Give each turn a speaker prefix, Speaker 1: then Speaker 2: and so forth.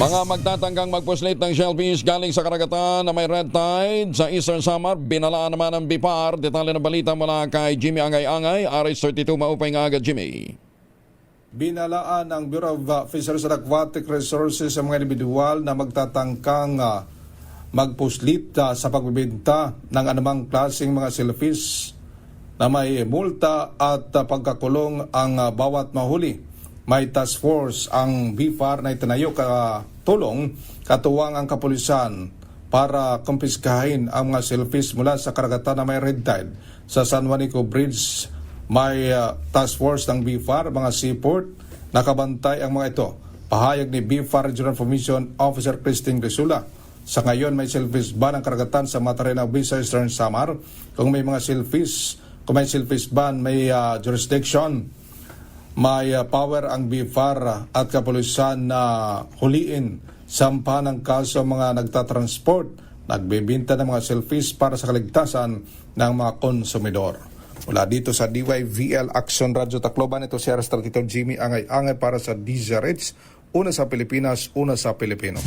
Speaker 1: Mga magtatanggang magpuslit ng shellfish galing sa karagatan na may red tide sa Eastern Samar, binalaan naman ng BIPAR. Detalye ng balita mula kay Jimmy Angay-Angay, RH32 maupay nga agad, Jimmy.
Speaker 2: Binalaan ng Bureau of Fisheries and Aquatic Resources ang mga individual na magtatangkang magpuslit sa pagbibenta ng anumang klaseng mga shellfish na may multa at pagkakulong ang bawat mahuli. May task force ang BIPAR na itinayo katulong katuwang ang kapulisan para kumpiskahin ang mga shellfish mula sa karagatan na may red tide. Sa San Juanico Bridge, may task force ng BIPAR, mga seaport, nakabantay ang mga ito. Pahayag ni BIPAR Regional Information Officer Christine Grisula. Sa ngayon, may shellfish ban ang karagatan sa Matarena Bay sa Eastern Samar. Kung may shellfish ban, may jurisdiction. May power ang BIPAR at kapulisan na huliin, sampahan ng kaso mga nagtatransport, nagbebenta ng mga shellfish para sa kaligtasan ng mga konsumidor. Mula dito sa DYVL Action Radio Tacloban, ito si RH32 Jimmy Angay-Angay para sa DZRH, una sa Pilipinas, una sa Pilipino.